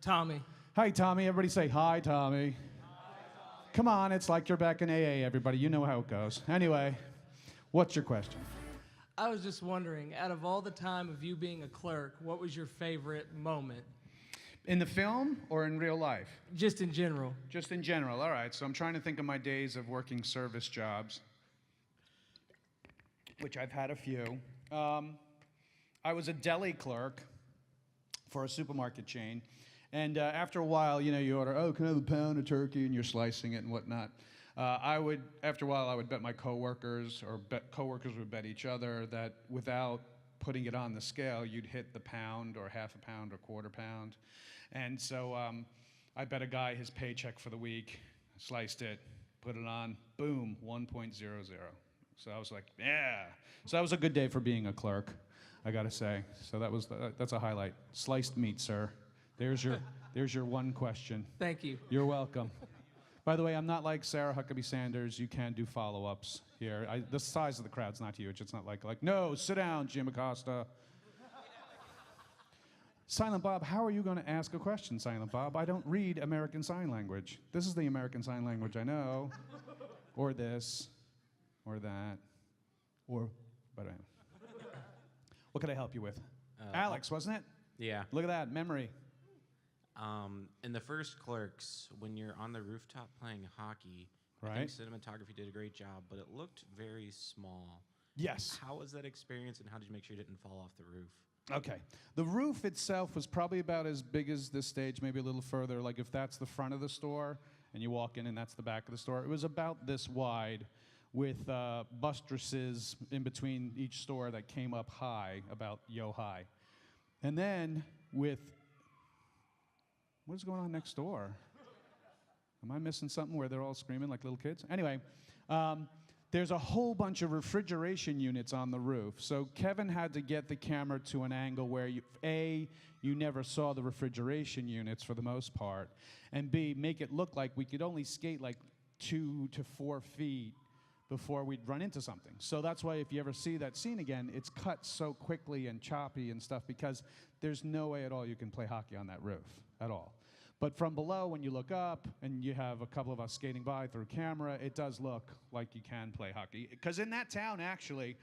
Tommy. Hi, Tommy. Everybody say hi, Tommy. Come on, it's like you're back in AA, everybody. You know how it goes. Anyway, what's your question? I was just wondering, out of all the time of you being a clerk, what was your favorite moment? In the film or in real life? Just in general. Just in general. All right, so I'm trying to think of my days of working service jobs, which I've had a few. I was a deli clerk for a supermarket chain. And after a while, you order, oh, can I have a pound of turkey? And you're slicing it and whatnot. After a while, I would bet my coworkers, or coworkers would bet each other that without putting it on the scale, you'd hit the pound or half a pound or quarter pound. And so I bet a guy his paycheck for the week, sliced it, put it on, boom, 1.00. So I was like, yeah. So that was a good day for being a clerk, I gotta say. So that's a highlight. Sliced meat, sir. There's your one question. Thank you. You're welcome. By the way, I'm not like Sarah Huckabee Sanders. You can do follow-ups here. The size of the crowd's not huge. It's not like, no, sit down, Jim Acosta. Silent Bob, how are you going to ask a question, Silent Bob? I don't read American Sign Language. This is the American Sign Language I know. Or this, or that, but what could I help you with? Alex, wasn't it? Yeah. Look at that, memory. In the first Clerks, when you're on the rooftop playing hockey, Right. I think cinematography did a great job, but it looked very small. Yes. How was that experience, and how did you make sure you didn't fall off the roof? Okay. The roof itself was probably about as big as this stage, maybe a little further. Like if that's the front of the store, and you walk in and that's the back of the store, it was about this wide, with buttresses in between each store that came up high, about high. And then with, what is going on next door? Am I missing something where they're all screaming like little kids? Anyway, there's a whole bunch of refrigeration units on the roof. So Kevin had to get the camera to an angle where you never saw the refrigeration units for the most part, and B, make it look like we could only skate like 2 to 4 feet before we'd run into something. So that's why if you ever see that scene again, it's cut so quickly and choppy and stuff because there's no way at all you can play hockey on that roof at all. But from below, when you look up and you have a couple of us skating by through camera, it does look like you can play hockey. Because in that town, actually,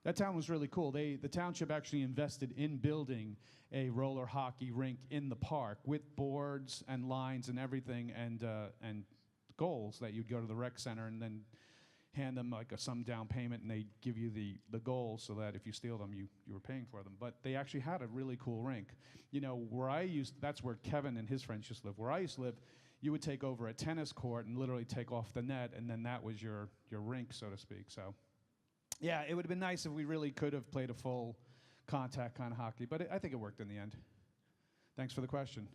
that town was really cool. The township actually invested in building a roller hockey rink in the park with boards and lines and everything and goals that you'd go to the rec center and then hand them like some down payment, and they give you the goals so that if you steal them, you were paying for them. But they actually had a really cool rink. That's where Kevin and his friends used to live. Where I used to live, you would take over a tennis court and literally take off the net, and then that was your rink, so to speak. So, yeah, it would have been nice if we really could have played a full contact kind of hockey, but I think it worked in the end. Thanks for the question.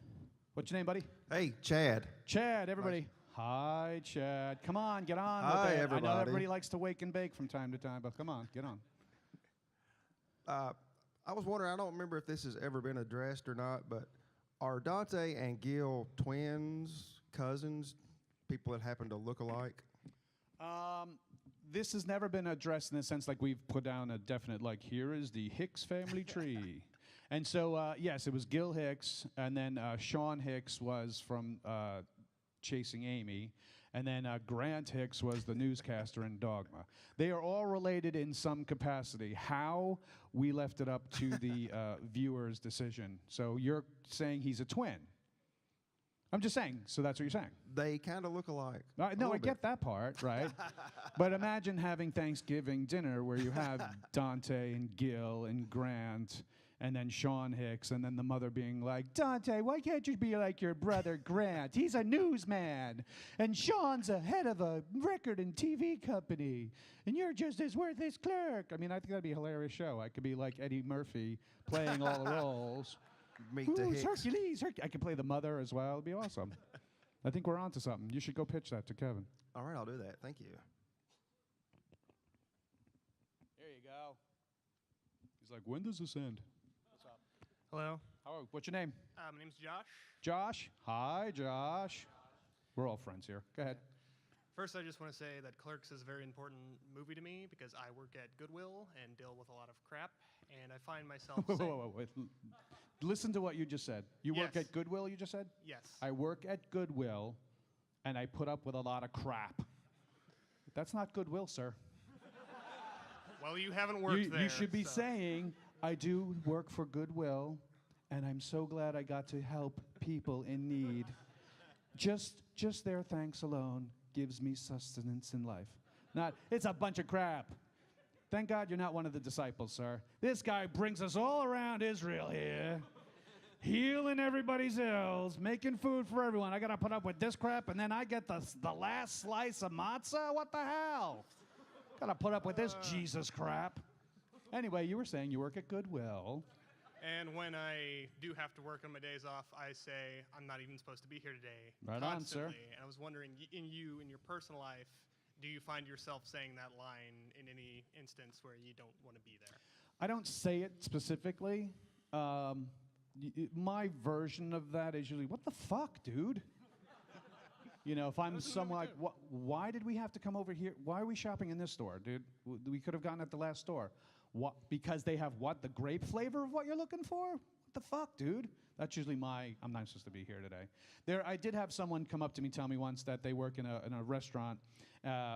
What's your name, buddy? Hey, Chad. Chad, everybody. Nice. Hi, Chad. Come on, get on Hi, with it. everybody. I know everybody likes to wake and bake from time to time, but come on, get on. I was wondering, I don't remember if this has ever been addressed or not, but are Dante and Gil twins, cousins, people that happen to look alike? This has never been addressed in the sense like we've put down a definite, like, here is the Hicks family tree. And so, yes, it was Gil Hicks, and then Sean Hicks was from Chasing Amy, and then Grant Hicks was the newscaster in Dogma. They are all related in some capacity. How, we left it up to the viewer's decision. So you're saying he's a twin. I'm just saying, so that's what you're saying. They kind of look alike. No, I get that part, right? But imagine having Thanksgiving dinner where you have Dante and Gil and Grant and then Sean Hicks, and then the mother being like, Dante, why can't you be like your brother Grant? He's a newsman, and Sean's a head of a record and TV company, and you're just his worthless clerk. I mean, I think that'd be a hilarious show. I could be like Eddie Murphy playing all the roles. Meet the Hicks. Hercules. I could play the mother as well. It'd be awesome. I think we're onto something. You should go pitch that to Kevin. All right, I'll do that. Thank you. There you go. He's like, when does this end? Hello. What's your name? My name's Josh. Josh. Hi, Josh. We're all friends here. Go ahead. First, I just want to say that Clerks is a very important movie to me because I work at Goodwill and deal with a lot of crap. and I find myself Wait, saying, wait, wait. Listen to what you just said. You work Yes. at Goodwill, you just said? yes. I work at Goodwill, and I put up with a lot of crap. That's not Goodwill, sir. Well, you haven't worked there. You should be so- saying, I do work for Goodwill, and I'm so glad I got to help people in need. Just their thanks alone gives me sustenance in life. Not, it's a bunch of crap. Thank God you're not one of the disciples, sir. This guy brings us all around Israel here, healing everybody's ills, making food for everyone. I got to put up with this crap, and then I get the last slice of matzah? What the hell? Got to put up with this Jesus crap. Anyway, you were saying you work at Goodwill. And when I do have to work on my days off, I say, I'm not even supposed to be here today. Right on, sir. Constantly. And I was wondering, in your personal life, do you find yourself saying that line in any instance where you don't want to be there? I don't say it specifically. My version of that is usually, what the fuck, dude? You know, if I'm somewhere like, why did we have to come over here? Why are we shopping in this store, dude? We could have gone at the last store. What? Because they have what? The grape flavor of what you're looking for? What the fuck, dude? That's usually I'm not supposed to be here today. I did have someone come up to me, tell me once that they work in a restaurant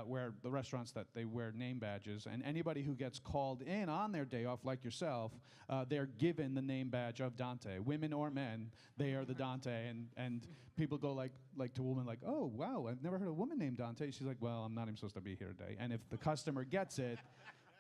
where the restaurants that they wear name badges, and anybody who gets called in on their day off, like yourself, they're given the name badge of Dante. Women or men, they are the Dante, and people go like to a woman like, oh, wow, I've never heard a woman named Dante. She's like, well, I'm not even supposed to be here today. And if the customer gets it,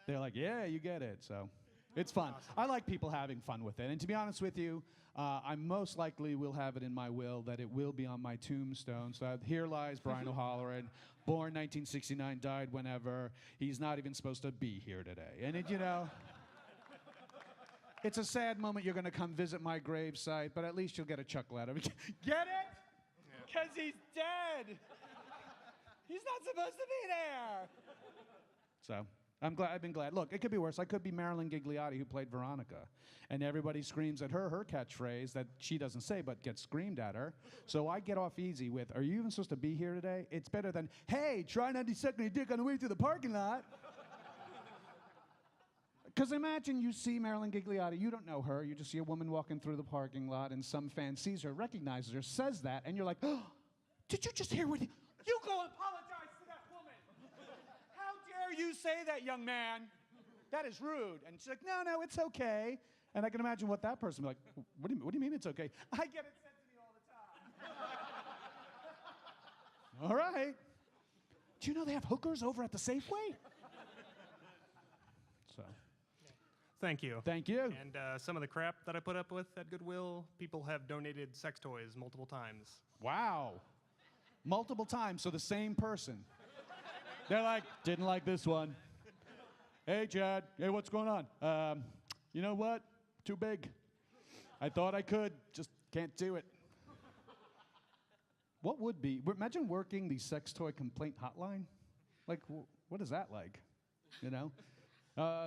they're like, yeah, you get it. So it's fun. Awesome. I like people having fun with it. And to be honest with you, I most likely will have it in my will that it will be on my tombstone. So here lies Brian O'Halloran, born 1969, died whenever. He's not even supposed to be here today. And it, you know, it's a sad moment you're going to come visit my gravesite, but at least you'll get a chuckle out of it. Get it? Because he's dead. He's not supposed to be there. So I've been glad. Look, it could be worse. I could be Marilyn Gigliotti, who played Veronica, and everybody screams at her catchphrase that she doesn't say but gets screamed at her. So I get off easy with, are you even supposed to be here today? It's better than, hey, try not to suck my dick on the way to the parking lot. Because imagine you see Marilyn Gigliotti, you don't know her, you just see a woman walking through the parking lot, and some fan sees her, recognizes her, says that, and you're like, oh, did you just hear what you go apologize to that woman. How dare you say that, young man? That is rude. And she's like, no, it's okay. And I can imagine what that person would be like, what do you mean it's okay? I get it said to me all the time. All right. Do you know they have hookers over at the Safeway? So, Thank you. thank you. And some of the crap that I put up with at Goodwill, people have donated sex toys multiple times. Wow. Multiple times, so the same person. They're like, didn't like this one. Hey, Chad. Hey, what's going on? You know what? Too big. I thought I could, just can't do it. What would be? Imagine working the sex toy complaint hotline. Like, what is that like? You know?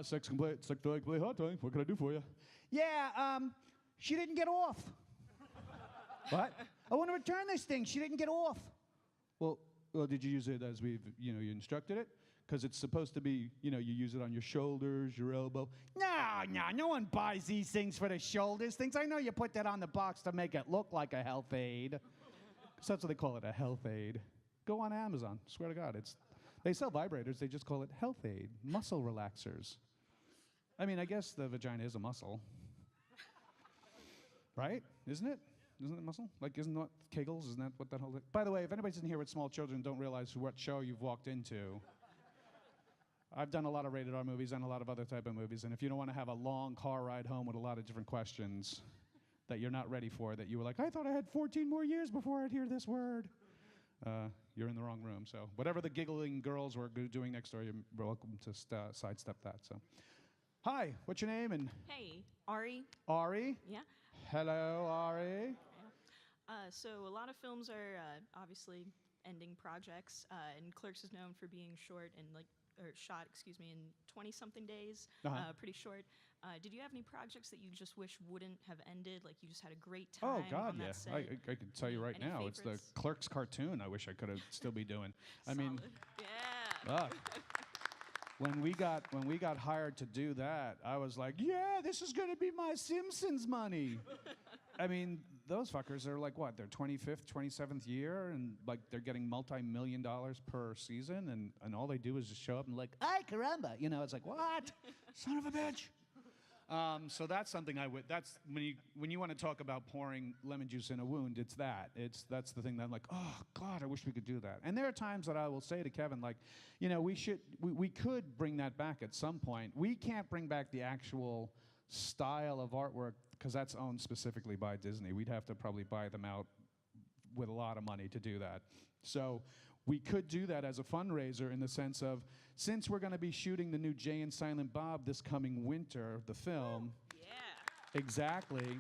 Sex toy complaint hotline. What can I do for you? Yeah, she didn't get off. What? I want to return this thing. She didn't get off. Well, did you use it as you instructed it? Because it's supposed to be, you use it on your shoulders, your elbow. No one buys these things for the shoulders things. I know you put that on the box to make it look like a health aid. Because that's what they call it, a health aid. Go on Amazon, swear to God. They sell vibrators, they just call it health aid, muscle relaxers. I mean, I guess the vagina is a muscle. Right? Isn't it? Isn't it muscle? Like, isn't that Kegels? Isn't that what that whole... By the way, if anybody's in here with small children, don't realize what show you've walked into. I've done a lot of rated R movies and a lot of other type of movies, and if you don't want to have a long car ride home with a lot of different questions that you're not ready for, that you were like, I thought I had 14 more years before I'd hear this word, you're in the wrong room. So whatever the giggling girls were doing next door, you're welcome to sidestep that. So, hi, what's your name? And Hey, Ari. Ari? Yeah. Hello, Ari. So a lot of films are obviously ending projects, and Clerks is known for being short and shot in 20-something days, pretty short. Did you have any projects that you just wish wouldn't have ended? Like you just had a great time Oh, God, on yeah. that set? I can tell you right Any now, it's the favorites? Clerks cartoon I wish I could have still be doing. I mean, Solid. Yeah. when we got hired to do that, I was like, yeah, this is going to be my Simpsons money. I mean, those fuckers are like, what, their 25th, 27th year, and like they're getting multi-million dollars per season, and all they do is just show up and like, ay caramba, you know, it's like, what? Son of a bitch. So that's something that's when you want to talk about pouring lemon juice in a wound, that's the thing that I'm like, oh God, I wish we could do that. And there are times that I will say to Kevin, like, you know, we could bring that back at some point. We can't bring back the actual style of artwork because that's owned specifically by Disney. We'd have to probably buy them out with a lot of money to do that. So we could do that as a fundraiser in the sense of, since we're going to be shooting the new Jay and Silent Bob this coming winter, the film. Yeah. Exactly.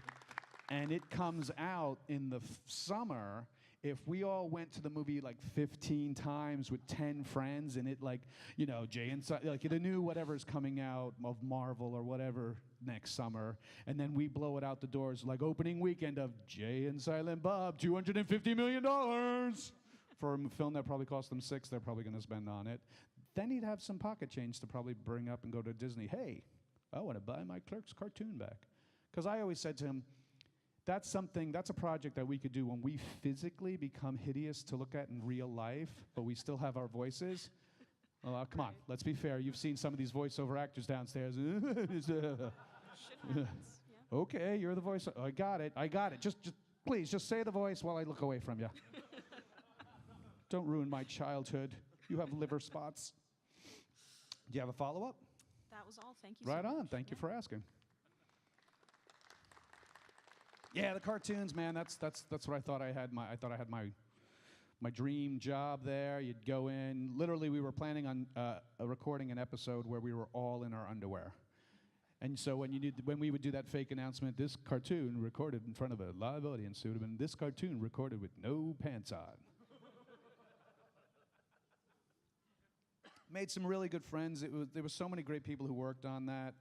And it comes out in the summer. If we all went to the movie like 15 times with 10 friends and it like, you know, Jay and like the new whatever's coming out of Marvel or whatever next summer, and then we blow it out the doors like opening weekend of Jay and Silent Bob, $250 million for a film that probably cost them $6 million, they're probably going to spend on it. Then he'd have some pocket change to probably bring up and go to Disney. Hey, I want to buy my Clerks cartoon back. Because I always said to him, that's a project that we could do when we physically become hideous to look at in real life, but we still have our voices. Well, come on, let's be fair. You've seen some of these voiceover actors downstairs. Shit happens. Yeah. Okay, you're the voice. I got it. Just please, just say the voice while I look away from you. Don't ruin my childhood. You have liver spots. Do you have a follow-up? That was all. Thank you. Right so on. much. Thank you for asking. Yeah, the cartoons, man. That's what I thought I had. I had my dream job there. You'd go in. Literally, we were planning on recording an episode where we were all in our underwear. And so when we would do that fake announcement, this cartoon recorded in front of a live audience, it would have been this cartoon recorded with no pants on. Made some really good friends. There were so many great people who worked on that.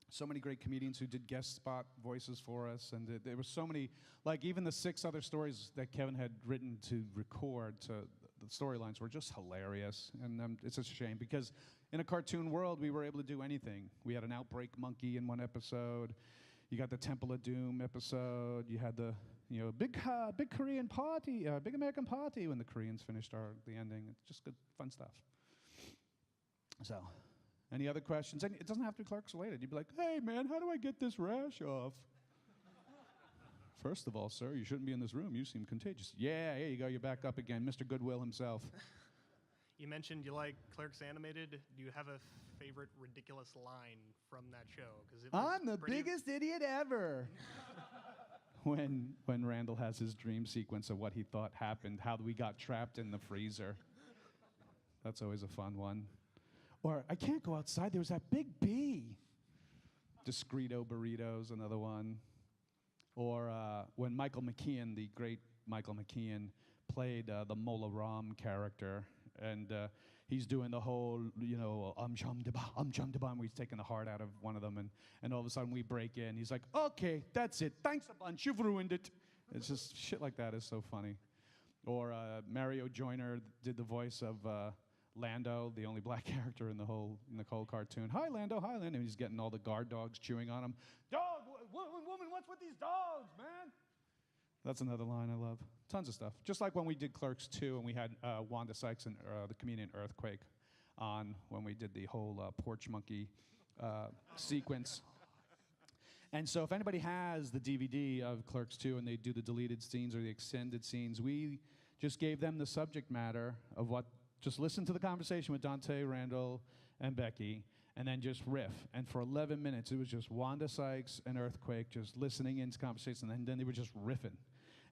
So many great comedians who did guest spot voices for us, and there were so many, like even the 6 other stories that Kevin had written to record, the storylines were just hilarious, and it's a shame because in a cartoon world we were able to do anything. We had an outbreak monkey in one episode. You got the Temple of Doom episode. You had the big Korean party, big American party when the Koreans finished the ending. It's just good, fun stuff. So. Any other questions? And it doesn't have to be Clerks related. You'd be like, hey, man, how do I get this rash off? First of all, sir, you shouldn't be in this room. You seem contagious. Yeah, here you go. You're back up again. Mr. Goodwill himself. You mentioned you like Clerks Animated. Do you have a favorite ridiculous line from that show? 'Cause it was I'm the biggest idiot ever. when Randall has his dream sequence of what he thought happened, how we got trapped in the freezer. That's always a fun one. Or, I can't go outside, there was that big bee. Discreto Burritos, another one. Or when Michael McKean, the great Michael McKean, played the Mola Ram character, and he's doing the whole, chum de ba, where he's taking the heart out of one of them, and all of a sudden we break in. He's like, okay, that's it, thanks a bunch, you've ruined it. It's just, shit like that is so funny. Or Mario Joyner did the voice of Lando, the only black character in the whole cartoon. Hi, Lando, hi, Lando. And he's getting all the guard dogs chewing on him. Dog, woman, what's with these dogs, man? That's another line I love. Tons of stuff. Just like when we did Clerks 2 and we had Wanda Sykes and the comedian Earthquake on when we did the whole porch monkey sequence. And so if anybody has the DVD of Clerks 2 and they do the deleted scenes or the extended scenes, we just gave them the subject matter of what. Just listen to the conversation with Dante, Randall, and Becky, and then just riff. And for 11 minutes, it was just Wanda Sykes and Earthquake just listening into conversation, and then they were just riffing.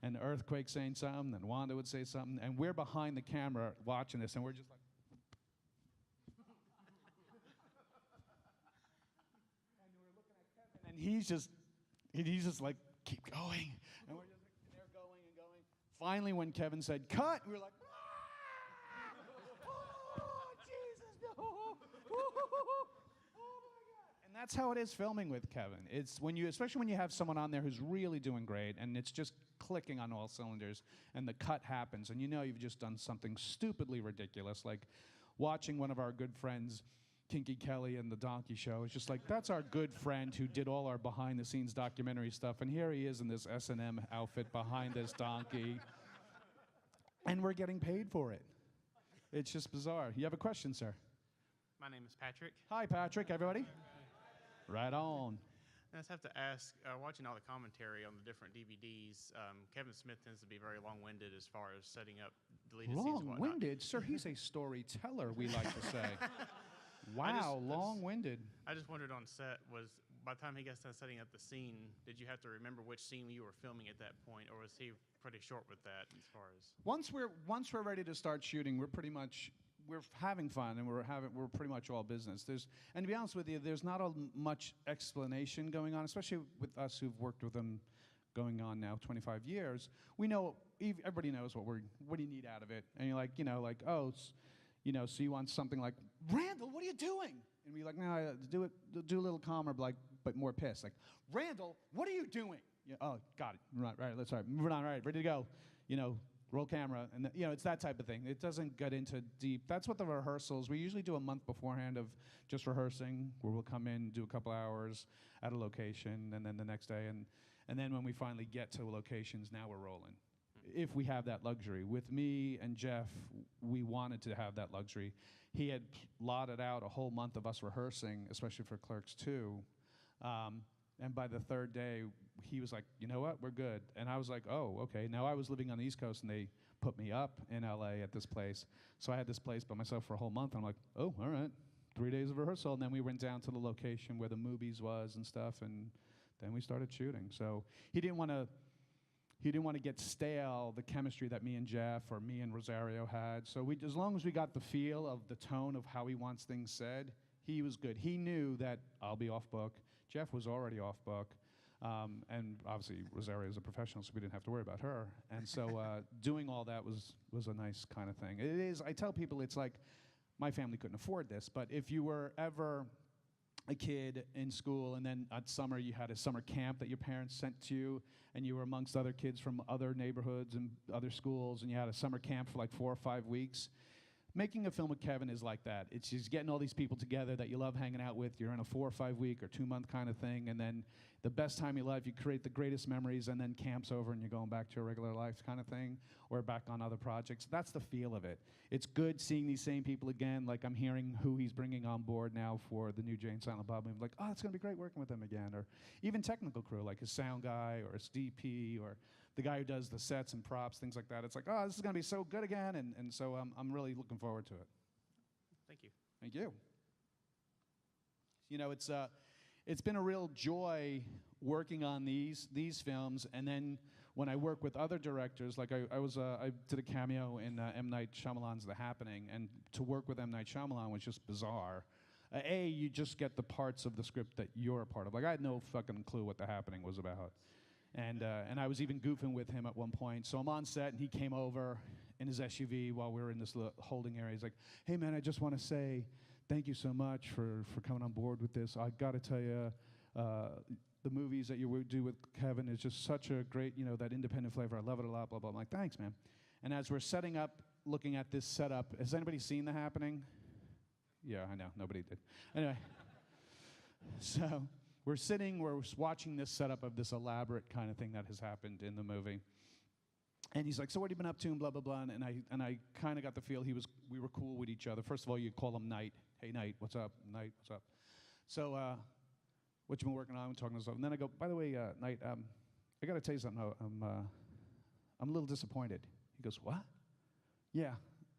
And Earthquake saying something, and Wanda would say something, and we're behind the camera watching this, and we're just like... and we're looking at Kevin, and he's just like, keep going. And we're just like, they're going and going. Finally, when Kevin said, cut, we were like, and that's how it is filming with Kevin. It's especially when you have someone on there who's really doing great, and it's just clicking on all cylinders, and the cut happens, and you've just done something stupidly ridiculous, like watching one of our good friends, Kinky Kelly and the Donkey Show. It's just like, that's our good friend who did all our behind-the-scenes documentary stuff, and here he is in this S&M outfit behind this donkey, and we're getting paid for it. It's just bizarre. You have a question, sir? My name is Patrick. Hi, Patrick, everybody. Right on. I just have to ask, watching all the commentary on the different DVDs, Kevin Smith tends to be very long-winded as far as setting up deleted scenes and whatnot. Long-winded? Sir, he's a storyteller, we like to say. Wow, long-winded. I just wondered on set, by the time he gets done setting up the scene, did you have to remember which scene you were filming at that point, or was he pretty short with that as far as? Once we're ready to start shooting, we're having fun, and we're pretty much all business. And to be honest with you, there's not much explanation going on, especially with us who've worked with them going on now 25 years. We know, everybody knows what do you need out of it, and you're like, oh, so you want something like, Randall, what are you doing? And we're like, no, do a little calmer, but more pissed. Like, Randall, what are you doing? Yeah, oh, got it. Right, let's start. Moving on, right, ready to go. Roll camera, and it's that type of thing. It doesn't get into deep. That's what the rehearsals. We usually do a month beforehand of just rehearsing, where we'll come in, do a couple hours at a location, and then the next day, and then when we finally get to locations, now we're rolling. If we have that luxury. With me and Jeff, we wanted to have that luxury. He had lotted out a whole month of us rehearsing, especially for Clerks 2. And by the third day, he was like, you know what, we're good. And I was like, oh, okay. Now I was living on the East Coast, and they put me up in LA at this place. So I had this place by myself for a whole month. I'm like, oh, all right, 3 days of rehearsal. And then we went down to the location where the movies was and stuff, and then we started shooting. So he didn't want to get stale, the chemistry that me and Jeff or me and Rosario had. So as long as we got the feel of the tone of how he wants things said, he was good. He knew that I'll be off book. Jeff was already off book. And obviously Rosario is a professional, so we didn't have to worry about her. And so doing all that was a nice kind of thing. It is, I tell people, it's like, my family couldn't afford this, but if you were ever a kid in school, and then at summer you had a summer camp that your parents sent to you, and you were amongst other kids from other neighborhoods and other schools, and you had a summer camp for like 4 or 5 weeks. Making a film with Kevin is like that. It's just getting all these people together that you love hanging out with. You're in a 4 or 5 week or 2 month kind of thing, and then the best time of your life, you create the greatest memories, and then camp's over and you're going back to your regular life kind of thing, or back on other projects. That's the feel of it. It's good seeing these same people again. Like, I'm hearing who he's bringing on board now for the new Jay and Silent Bob movie. Like, oh, it's going to be great working with them again. Or even technical crew, like his sound guy or his DP or the guy who does the sets and props, things like that. It's like, oh, this is going to be so good again. And so I'm really looking forward to it. Thank you. Thank you. It's been a real joy working on these films, and then when I work with other directors, like I did a cameo in M. Night Shyamalan's The Happening, and to work with M. Night Shyamalan was just bizarre. You just get the parts of the script that you're a part of. Like, I had no fucking clue what The Happening was about. And I was even goofing with him at one point. So I'm on set, and he came over in his SUV while we were in this holding area. He's like, hey, man, I just want to say thank you so much for coming on board with this. I got to tell you, the movies that you do with Kevin is just such a great, that independent flavor. I love it a lot, blah, blah. I'm like, thanks, man. And as we're setting up, looking at this setup, has anybody seen The Happening? Yeah, I know, nobody did. Anyway, so we're watching this setup of this elaborate kind of thing that has happened in the movie. And he's like, so what have you been up to, and blah, blah, blah. And I kind of got the feel we were cool with each other. First of all, you'd call him Knight. Hey, Knight, what's up? Knight, what's up? So, what you been working on? We're talking stuff. And then I go, by the way, Knight, I got to tell you something. I'm a little disappointed. He goes, what? Yeah,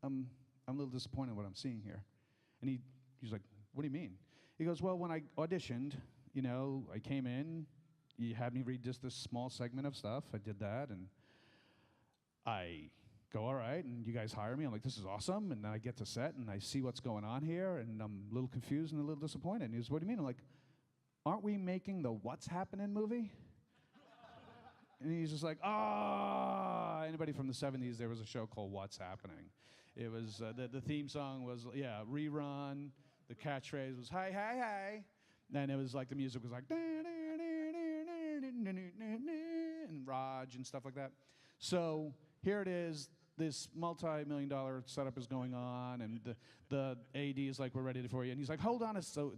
I'm a little disappointed in what I'm seeing here. And he's like, what do you mean? He goes, well, when I auditioned, I came in, you had me read just this small segment of stuff. I did that, and I go, all right, and you guys hire me. I'm like, this is awesome. And then I get to set, and I see what's going on here, and I'm a little confused and a little disappointed. And he goes, what do you mean? I'm like, aren't we making the What's Happening movie? And he's just like, anybody from the 70s, there was a show called What's Happening. It was, the theme song was, Rerun. The catchphrase was, hey, hey, hey. Then it was like, the music was like, and Raj and stuff like that. So here it is. this multi-million-dollar setup is going on, and the AD is like, we're ready for you. And he's like,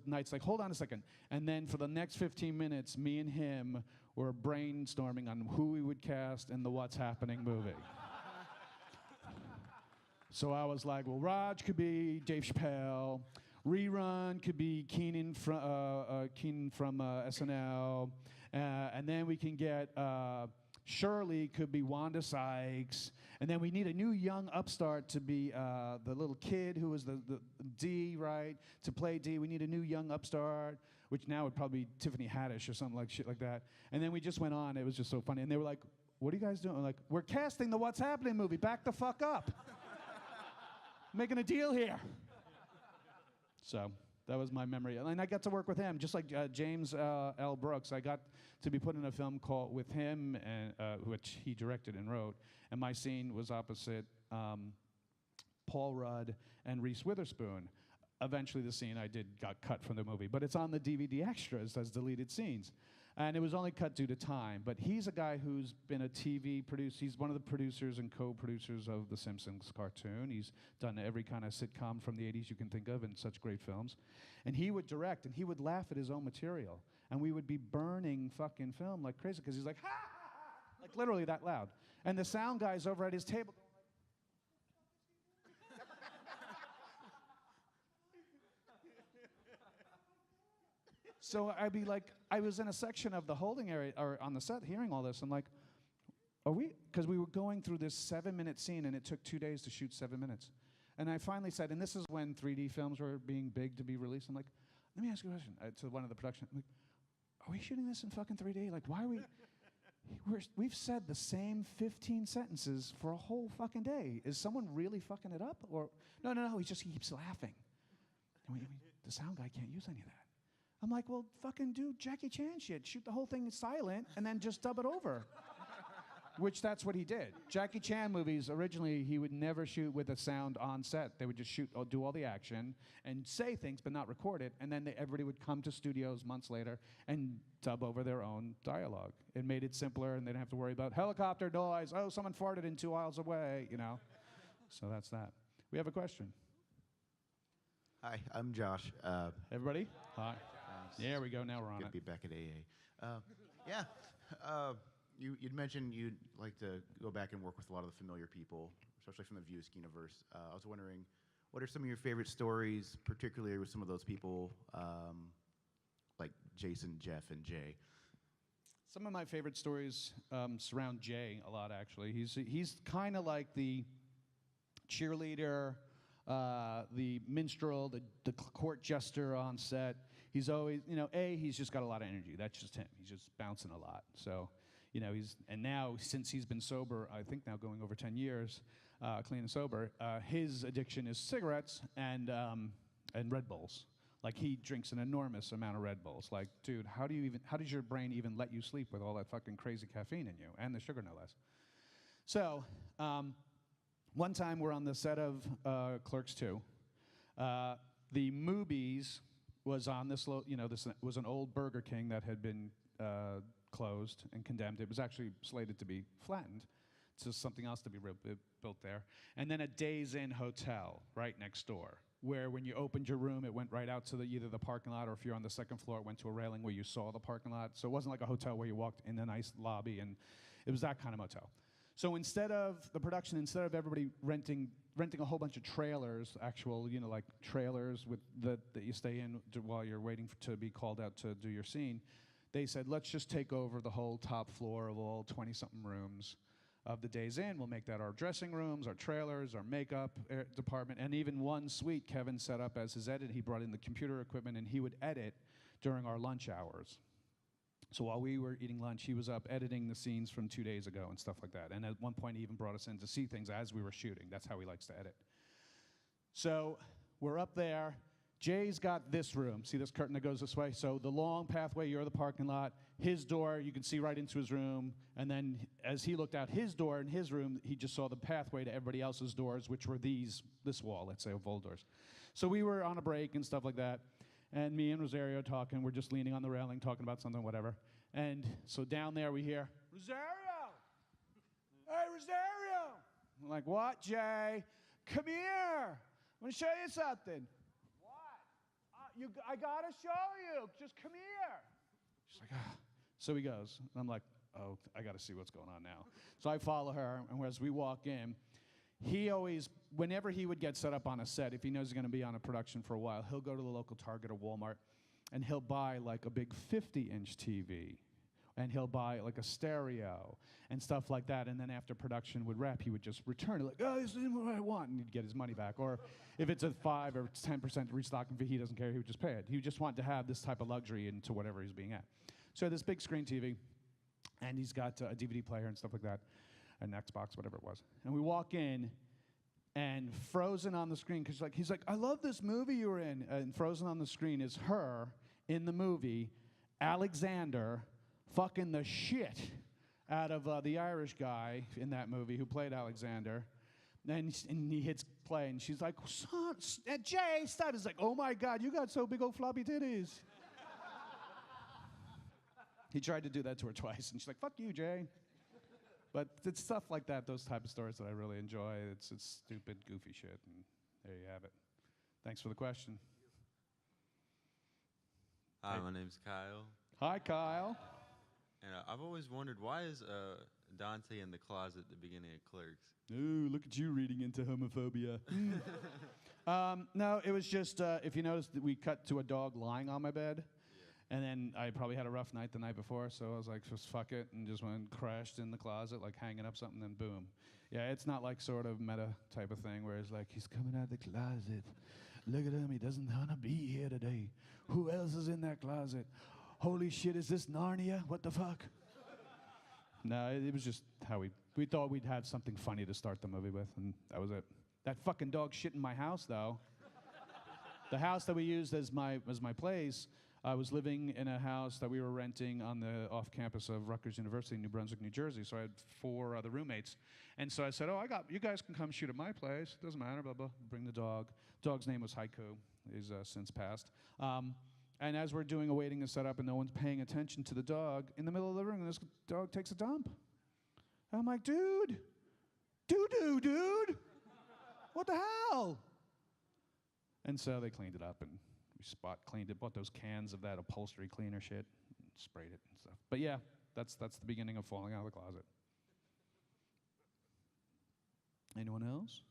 Knight's like, hold on a second. And then for the next 15 minutes, me and him were brainstorming on who we would cast in the What's Happening movie. So I was like, well, Raj could be Dave Chappelle. Rerun could be Keenan from SNL. And then we can get Shirley could be Wanda Sykes. And then we need a new young upstart to be the little kid who was the D, right? To play D, we need a new young upstart, which now would probably be Tiffany Haddish or something like shit like that. And then we just went on. It was just so funny. And they were like, what are you guys doing? I'm like, we're casting the What's Happening movie. Back the fuck up. Making a deal here. So that was my memory. And I got to work with him, just like James L. Brooks. I got to be put in a film called with him, and which he directed and wrote. And my scene was opposite Paul Rudd and Reese Witherspoon. Eventually, the scene I did got cut from the movie, but it's on the DVD extras as deleted scenes. And it was only cut due to time. But he's a guy who's been a TV producer. He's one of the producers and co-producers of The Simpsons cartoon. He's done every kind of sitcom from the 80s you can think of and such great films. And he would direct, and he would laugh at his own material. And we would be burning fucking film like crazy, because he's like, ha, ha, ha, like literally that loud. And the sound guy's over at his table going like, so I'd be like, I was in a section of the holding area, or on the set, hearing all this. I'm like, are we? Because we were going through this 7-minute scene, and it took 2 days to shoot 7 minutes. And I finally said, and this is when 3D films were being big to be released. I'm like, let me ask you a question. To one of the production, I'm like, are we shooting this in fucking 3D? Like, why are we? We've said the same 15 sentences for a whole fucking day. Is someone really fucking it up? Or no, he just keeps laughing. And the sound guy can't use any of that. I'm like, well, fucking do Jackie Chan shit. Shoot the whole thing silent and then just dub it over. Which that's what he did. Jackie Chan movies, originally, he would never shoot with a sound on set. They would just shoot, do all the action and say things, but not record it. And then everybody would come to studios months later and dub over their own dialogue. It made it simpler, and they didn't have to worry about helicopter noise. Oh, someone farted in 2 aisles away, you know. So that's that. We have a question. Hi, I'm Josh. Everybody? Hi. There we go. Now we're on Good it. to be back at AA. You'd mentioned you'd like to go back and work with a lot of the familiar people, especially from the Viewsk universe. I was wondering, what are some of your favorite stories, particularly with some of those people, like Jason, Jeff, and Jay? Some of my favorite stories surround Jay a lot, actually. He's kind of like the cheerleader, the minstrel, the court jester on set. He's always, he's just got a lot of energy. That's just him. He's just bouncing a lot. So, and now, since he's been sober, I think now going over 10 years, clean and sober, his addiction is cigarettes and Red Bulls. Like, he drinks an enormous amount of Red Bulls. Like, dude, how does your brain even let you sleep with all that fucking crazy caffeine in you? And the sugar, no less. So, one time we're on the set of Clerks 2. The movies was on this was an old Burger King that had been closed and condemned. It was actually slated to be flattened. It's just something else to be built there. And then a Days Inn hotel right next door, where when you opened your room, it went right out to either the parking lot, or if you're on the second floor, it went to a railing where you saw the parking lot. So it wasn't like a hotel where you walked in a nice lobby, and it was that kind of motel. So instead of everybody renting a whole bunch of trailers, actual, like trailers that you stay in while you're waiting to be called out to do your scene, they said, let's just take over the whole top floor of all 20-something rooms of the Days Inn. We'll make that our dressing rooms, our trailers, our makeup department, and even one suite Kevin set up as his edit. He brought in the computer equipment, and he would edit during our lunch hours. So while we were eating lunch, he was up editing the scenes from 2 days ago and stuff like that. And at one point, he even brought us in to see things as we were shooting. That's how he likes to edit. So we're up there. Jay's got this room. See this curtain that goes this way? So the long pathway, you're the parking lot. His door, you can see right into his room. And then as he looked out his door in his room, he just saw the pathway to everybody else's doors, which were this wall, let's say, of old doors. So we were on a break and stuff like that. And me and Rosario talking. We're just leaning on the railing, talking about something, whatever. And so down there we hear, Rosario! Hey, Rosario! I'm like, what, Jay? Come here. I'm going to show you something. What? I got to show you. Just come here. She's like, ah. So he goes. And I'm like, oh, I got to see what's going on now. So I follow her, and as we walk in, he always, whenever he would get set up on a set, if he knows he's going to be on a production for a while, he'll go to the local Target or Walmart, and he'll buy like a big 50-inch TV. And he'll buy like a stereo and stuff like that. And then after production would wrap, he would just return it like, oh, this isn't what I want. And he'd get his money back. Or if it's a 5 or 10% restocking fee, he doesn't care. He would just pay it. He just wanted to have this type of luxury into whatever he's being at. So this big screen TV, and he's got a DVD player and stuff like that, an Xbox, whatever it was. And we walk in, and frozen on the screen, because he's like, I love this movie you were in. And frozen on the screen is her in the movie, Alexander, fucking the shit out of the Irish guy in that movie who played Alexander. And he hits play, and she's like, son, Jay, stop. He's like, oh my God, you got so big old floppy titties. He tried to do that to her twice, and she's like, fuck you, Jay. But it's stuff like that, those type of stories that I really enjoy. It's stupid, goofy shit, and there you have it. Thanks for the question. Hi, my name's Kyle. Hi, Kyle. And I've always wondered, why is Dante in the closet at the beginning of Clerks? Ooh, look at you reading into homophobia. No, it was just, if you noticed, we cut to a dog lying on my bed. Yeah. And then I probably had a rough night the night before, so I was like, just fuck it, and just went and crashed in the closet, like hanging up something, then boom. Yeah, it's not like sort of meta type of thing where it's like, he's coming out of the closet. Look at him, he doesn't want to be here today. Who else is in that closet? Holy shit, is this Narnia? What the fuck? No, it was just how we thought we'd have something funny to start the movie with, and that was it. That fucking dog shit in my house, though. The house that we used as my place, I was living in a house that we were renting on the off campus of Rutgers University in New Brunswick, New Jersey. So I had 4 other roommates. And so I said, oh, you guys can come shoot at my place. It doesn't matter, blah, blah. Bring the dog. Dog's name was Haiku. He's since passed. And as we're doing a waiting and setup and no one's paying attention to the dog, in the middle of the room, this dog takes a dump. I'm like, dude, what the hell? And so they cleaned it up, and we spot cleaned it, bought those cans of that upholstery cleaner shit, and sprayed it and stuff. But yeah, that's the beginning of falling out of the closet. Anyone else?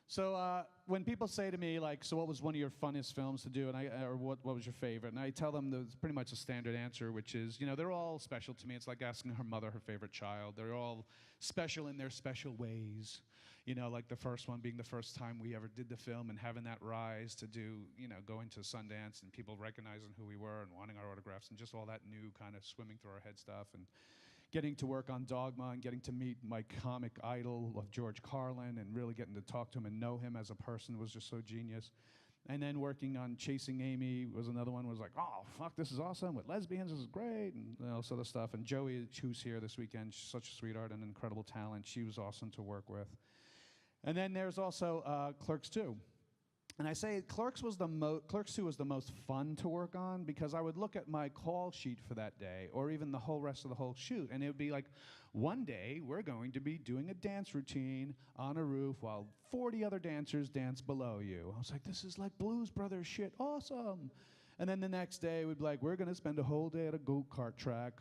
So when people say to me, like, so what was one of your funnest films to do, and or what was your favorite? And I tell them it's pretty much a standard answer, which is, they're all special to me. It's like asking her mother her favorite child. They're all special in their special ways. Like the first one being the first time we ever did the film and having that rise to do, going to Sundance and people recognizing who we were and wanting our autographs and just all that new kind of swimming through our head stuff, and getting to work on Dogma and getting to meet my comic idol of George Carlin and really getting to talk to him and know him as a person was just so genius. And then working on Chasing Amy was another one, was like, oh, fuck, this is awesome. With lesbians, this is great, and all sort of stuff. And Joey, who's here this weekend, she's such a sweetheart and incredible talent. She was awesome to work with. And then there's also Clerks 2. And I say Clerks 2 was the most fun to work on, because I would look at my call sheet for that day, or even the whole rest of the whole shoot, and it would be like, one day we're going to be doing a dance routine on a roof while 40 other dancers dance below you. I was like, this is like Blues Brothers shit, awesome. And then the next day we'd be like, we're going to spend a whole day at a go-kart track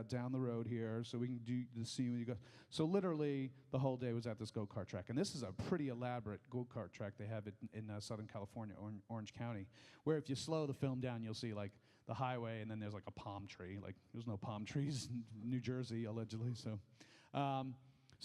down the road here so we can do the scene when you go. So literally the whole day was at this go-kart track. And this is a pretty elaborate go-kart track they have in Southern California, Orange County, where if you slow the film down, you'll see like the highway, and then there's like a palm tree. Like there's no palm trees in New Jersey, allegedly. So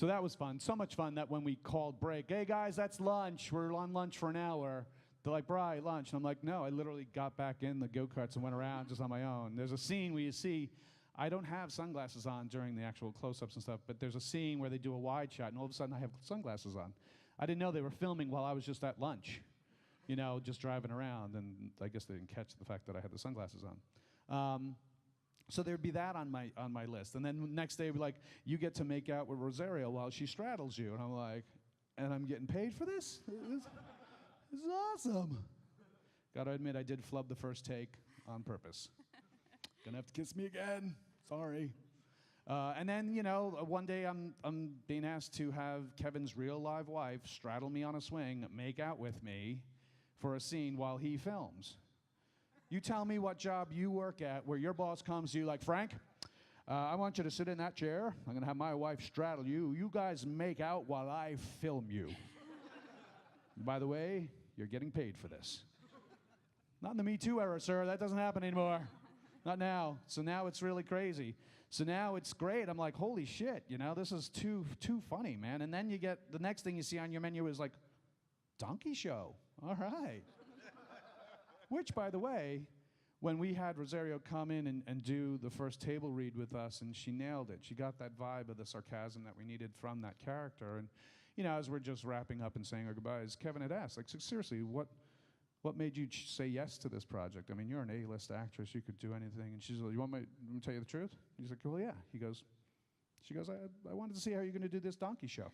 that was fun. So much fun that when we called break, hey guys, that's lunch. We're on lunch for an hour. They're like, Bri, lunch. And I'm like, no, I literally got back in the go-karts and went around just on my own. There's a scene where you see, I don't have sunglasses on during the actual close-ups and stuff, but there's a scene where they do a wide shot, and all of a sudden I have sunglasses on. I didn't know they were filming while I was just at lunch, just driving around, and I guess they didn't catch the fact that I had the sunglasses on. So there'd be that on my list. And then the next day, it'd be like, you get to make out with Rosario while she straddles you. And I'm like, and I'm getting paid for this? This is awesome. Gotta admit, I did flub the first take on purpose. Gonna have to kiss me again. Sorry. And then, one day I'm being asked to have Kevin's real live wife straddle me on a swing, make out with me for a scene while he films. You tell me what job you work at where your boss comes to you like, Frank, I want you to sit in that chair. I'm going to have my wife straddle you. You guys make out while I film you. By the way, you're getting paid for this. Not in the Me Too era, sir. That doesn't happen anymore. Not now. So now it's really crazy. So now it's great. I'm like, holy shit, this is too funny, man. And then you get, the next thing you see on your menu is like, donkey show. All right. Which, by the way, when we had Rosario come in and do the first table read with us, and she nailed it. She got that vibe of the sarcasm that we needed from that character. And, as we're just wrapping up and saying our goodbyes, Kevin had asked, like, seriously, what made you say yes to this project? I mean, you're an A-list actress. You could do anything. And she's like, you want me to tell you the truth? He's like, well, yeah. She goes, I wanted to see how you're going to do this donkey show.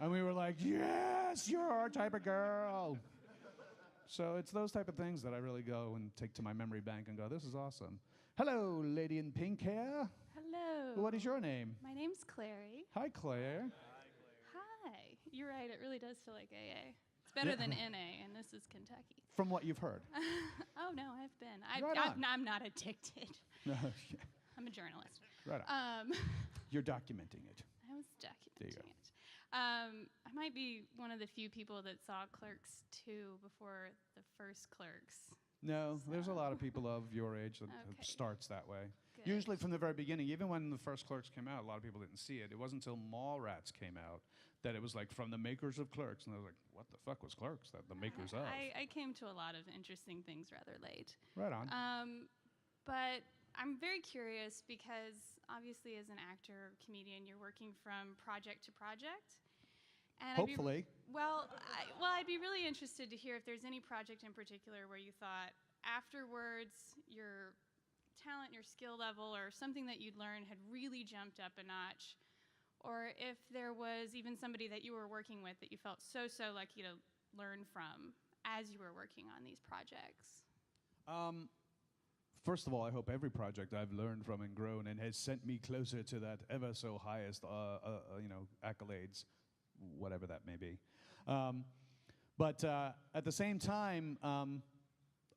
And we were like, yes, you're our type of girl. So it's those type of things that I really go and take to my memory bank and go, this is awesome. Hello, lady in pink hair. Hello. What is your name? My name's Clary. Hi, Claire. Hi. You're right, it really does feel like AA. It's better than NA, and this is Kentucky. From what you've heard. Oh, no, I've been. Right on. I'm not addicted. No, I'm a journalist. right on. You're documenting it. I was There you documenting go. it. I might be one of the few people that saw Clerks 2 before the first Clerks. No, there's a lot of people of your age that Okay. starts that way. Good. Usually from the very beginning, even when the first Clerks came out, a lot of people didn't see it. It wasn't until Mallrats came out that it was like from the makers of Clerks. And I was like, what the fuck was Clerks? That the makers of. I came to a lot of interesting things rather late. Right on. But I'm very curious because obviously as an actor or comedian, you're working from project to project. And Hopefully. I'd be really interested to hear if there's any project in particular where you thought afterwards your talent, your skill level, or something that you'd learned had really jumped up a notch, or if there was even somebody that you were working with that you felt so lucky to learn from as you were working on these projects. First of all, I hope every project I've learned from and grown and has sent me closer to that ever so highest, accolades, whatever that may be. But at the same time,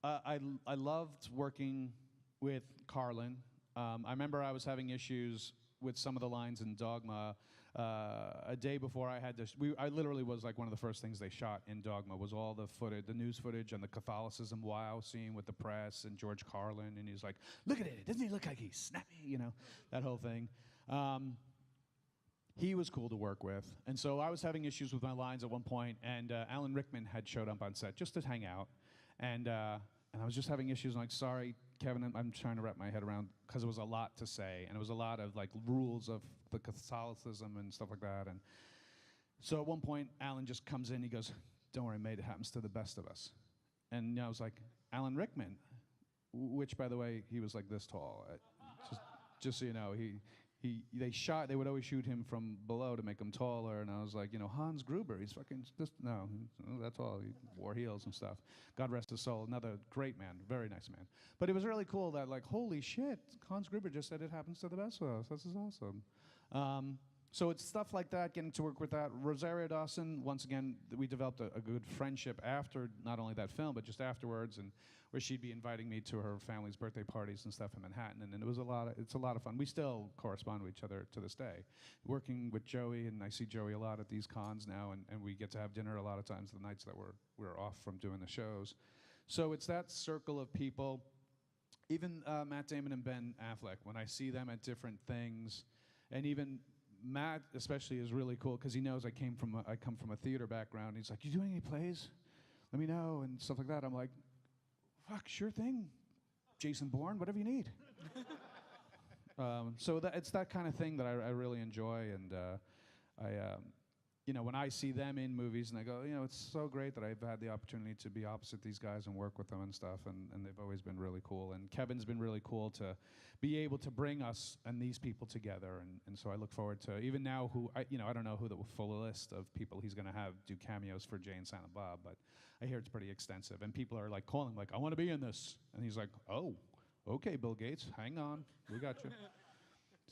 I loved working with Carlin. I remember I was having issues with some of the lines in Dogma. A day before I had to, I literally was like one of the first things they shot in Dogma was all the footage, the news footage and the Catholicism wow scene with the press and George Carlin, and he's like, look at it, doesn't he look like he's snappy, that whole thing. He was cool to work with, and so I was having issues with my lines at one point, and Alan Rickman had showed up on set just to hang out, and I was just having issues. I'm like, sorry, Kevin, I'm trying to wrap my head around, because it was a lot to say, and it was a lot of like rules of the Catholicism and stuff like that. And so at one point, Alan just comes in, he goes, don't worry, mate, it happens to the best of us. And I was like, Alan Rickman, which, by the way, he was like this tall. Just so you know, they would always shoot him from below to make him taller, and I was like, Hans Gruber, he's fucking no, that's all. He wore heels and stuff. God rest his soul. Another great man, very nice man. But it was really cool that, like, holy shit, Hans Gruber just said it happens to the best of us. This is awesome. So it's stuff like that, getting to work with that. Rosario Dawson, once again, we developed a good friendship after not only that film, but just afterwards, and where she'd be inviting me to her family's birthday parties and stuff in Manhattan, and it's a lot of fun. We still correspond with each other to this day. Working with Joey, and I see Joey a lot at these cons now, and we get to have dinner a lot of times the nights that we're off from doing the shows. So it's that circle of people. Even Matt Damon and Ben Affleck, when I see them at different things, and even Matt especially is really cool because he knows I come from a theater background. He's like, you doing any plays? Let me know, and stuff like that. I'm like, fuck, sure thing, Jason Bourne, whatever you need. So it's that kind of thing that I really enjoy, and when I see them in movies and I go, it's so great that I've had the opportunity to be opposite these guys and work with them and stuff, and they've always been really cool. And Kevin's been really cool to be able to bring us and these people together, and so I look forward to, even now, I don't know who the full list of people he's going to have do cameos for Jay and Silent Bob, but I hear it's pretty extensive, and people are like calling, like, I want to be in this, and he's like, oh, okay, Bill Gates, hang on, we got you.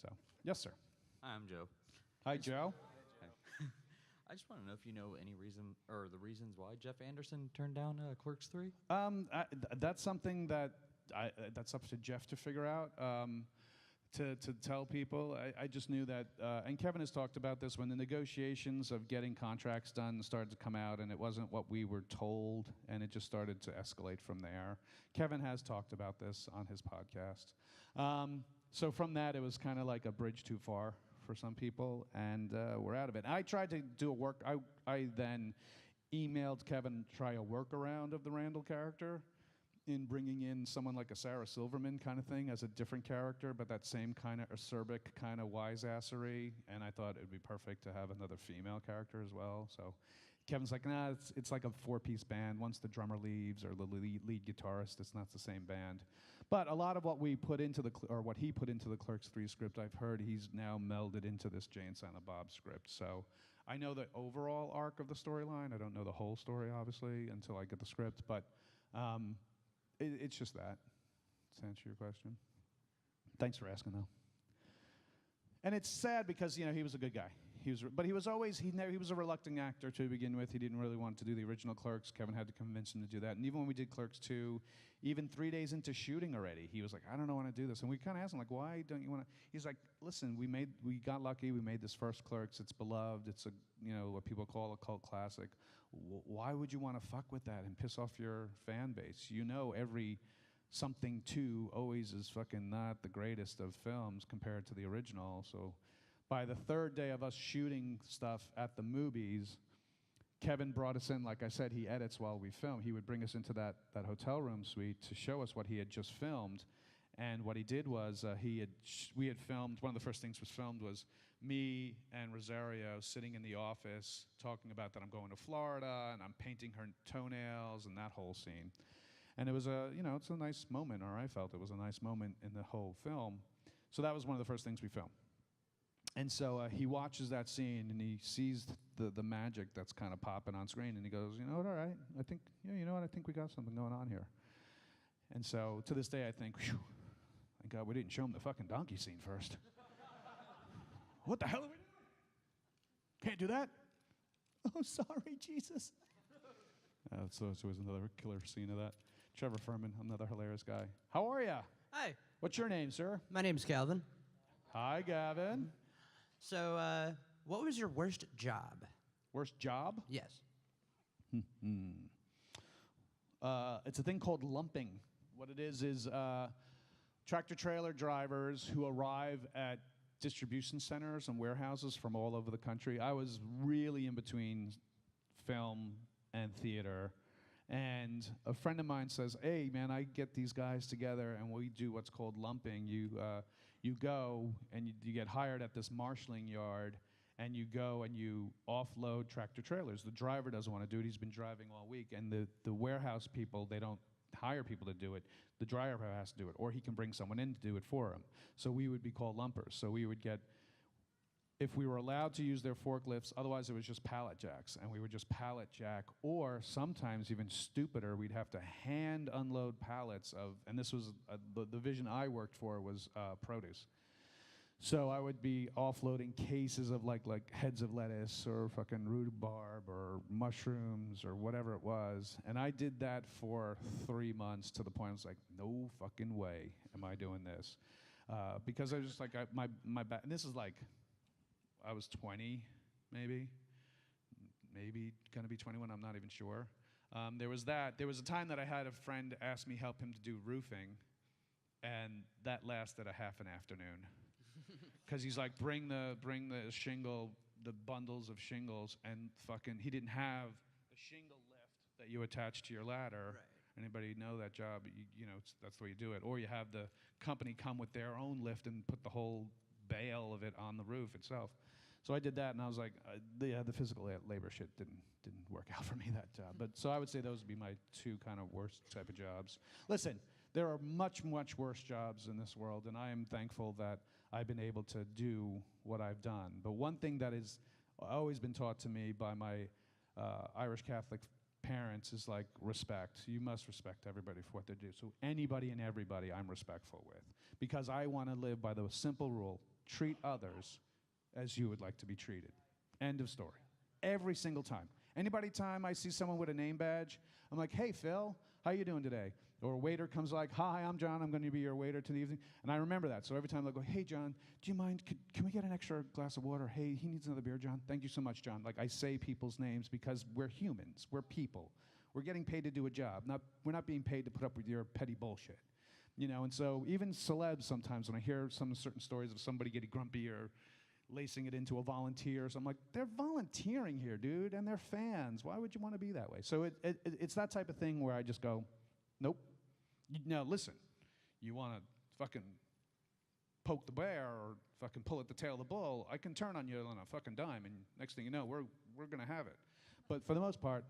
So, yes, sir. Hi, I'm Joe. Hi, Joe. I just want to know if you know any reason or the reasons why Jeff Anderson turned down Clerks 3. That's something that's up to Jeff to figure out. To tell people, I just knew that, and Kevin has talked about this, when the negotiations of getting contracts done started to come out and it wasn't what we were told, and it just started to escalate from there. Kevin has talked about this on his podcast. So from that, it was kind of like a bridge too far for some people, and we're out of it. I tried to do a work, I then emailed Kevin to try a workaround of the Randall character, in bringing in someone like a Sarah Silverman kind of thing as a different character, but that same kind of acerbic kind of wiseassery, and I thought it would be perfect to have another female character as well. So Kevin's like, nah, it's like a four-piece band. Once the drummer leaves or the lead guitarist, it's not the same band. But a lot of what we put into what he put into the Clerks 3 script, I've heard he's now melded into this Jay and Silent Bob script. So I know the overall arc of the storyline. I don't know the whole story, obviously, until I get the script, but it's just that, to answer your question. Thanks for asking, though. And it's sad because, he was a good guy. But he was always, he was a reluctant actor to begin with. He didn't really want to do the original Clerks. Kevin had to convince him to do that. And even when we did Clerks 2, even 3 days into shooting already, he was like, I don't know want to do this. And we kind of asked him, like, why don't you want to? He's like, listen, we got lucky. We made this first Clerks. It's beloved. It's what people call a cult classic. Why would you want to fuck with that and piss off your fan base? Every something 2 always is fucking not the greatest of films compared to the original. So by the third day of us shooting stuff at the movies, Kevin brought us in. Like I said, he edits while we film. He would bring us into that hotel room suite to show us what he had just filmed. And what he did was we had filmed, one of the first things was filmed was me and Rosario sitting in the office talking about that I'm going to Florida and I'm painting her toenails and that whole scene. And it was it's a nice moment, or I felt it was a nice moment in the whole film. So that was one of the first things we filmed. And so he watches that scene and he sees the magic that's kind of popping on screen and he goes, you know what, all right, I think, I think we got something going on here. And so to this day I think, whew, thank God we didn't show him the fucking donkey scene first. What the hell are we doing? Can't do that? Oh, sorry, Jesus. So it was another killer scene of that. Trevor Furman, another hilarious guy. How are ya? Hi. What's your name, sir? My name's Calvin. Hi, Gavin. So, what was your worst job? Worst job? Yes. It's a thing called lumping. What it is tractor-trailer drivers who arrive at distribution centers and warehouses from all over the country. I was really in between film and theater. And a friend of mine says, hey, man, I get these guys together and we do what's called lumping. You go and you get hired at this marshaling yard and you go and you offload tractor trailers. The driver doesn't want to do it. He's been driving all week. And the warehouse people, they don't hire people to do it. The driver has to do it. Or he can bring someone in to do it for him. So we would be called lumpers. So we would get, if we were allowed to use their forklifts, otherwise it was just pallet jacks. And we would just pallet jack. Or sometimes even stupider, we'd have to hand unload pallets of, and this was, the division I worked for was produce. So I would be offloading cases of like heads of lettuce or fucking rhubarb or mushrooms or whatever it was. And I did that for 3 months to the point I was like, no fucking way am I doing this. Because I was just like, my back, and this is like, I was 20 maybe gonna be 21, I'm not even sure. There was that. There was a time that I had a friend ask me help him to do roofing, and that lasted a half an afternoon. Because he's like, bring the shingle, the bundles of shingles, and fucking, he didn't have the shingle lift that you attach to your ladder. Right. Anybody know that job? That's the way you do it. Or you have the company come with their own lift and put the whole bale of it on the roof itself. So I did that, and I was like, the physical labor shit didn't work out for me, that job. But so I would say those would be my 2 kind of worst type of jobs. Listen, there are much, much worse jobs in this world, and I am thankful that I've been able to do what I've done. But one thing that has always been taught to me by my Irish Catholic parents is like respect. You must respect everybody for what they do. So anybody and everybody I'm respectful with. Because I want to live by the simple rule, treat others as you would like to be treated. End of story. Every single time. Time I see someone with a name badge, I'm like, hey, Phil, how you doing today? Or a waiter comes like, hi, I'm John, I'm going to be your waiter to the evening. And I remember that. So every time I go, hey, John, do you mind, can we get an extra glass of water? Hey, he needs another beer, John. Thank you so much, John. Like, I say people's names because we're humans. We're people. We're getting paid to do a job. We're not being paid to put up with your petty bullshit. And so even celebs sometimes, when I hear some certain stories of somebody getting grumpy or lacing it into a volunteer, so I'm like, they're volunteering here, dude, and they're fans. Why would you want to be that way? So it's that type of thing where I just go, nope. Now, listen, you want to fucking poke the bear or fucking pull at the tail of the bull, I can turn on you on a fucking dime, and next thing you know, we're going to have it. But for the most part,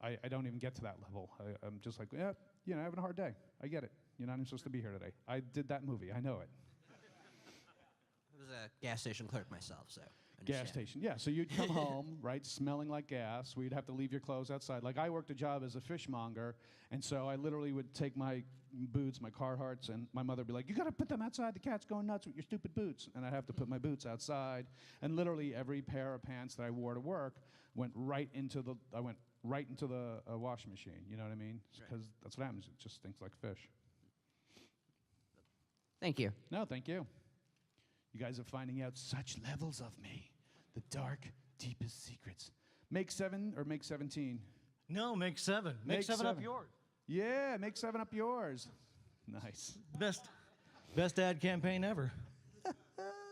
I don't even get to that level. I'm just like, yeah, having a hard day. I get it. You're not even supposed to be here today. I did that movie. I know it. I was a gas station clerk myself, so. Gas station, yeah. So you'd come home, right, smelling like gas. We'd have to leave your clothes outside. Like, I worked a job as a fishmonger, and so I literally would take my boots, my Carhartts, and my mother would be like, you got to put them outside. The cat's going nuts with your stupid boots. And I'd have to put my boots outside. And literally every pair of pants that I wore to work went right into the washing machine. You know what I mean? Because that's what happens. It just stinks like fish. Thank you. No, thank you. You guys are finding out such levels of me. The dark, deepest secrets. Make 7 or make 17? No, make 7. Make 7 up yours. Yeah, make 7 up yours. Nice. Best ad campaign ever.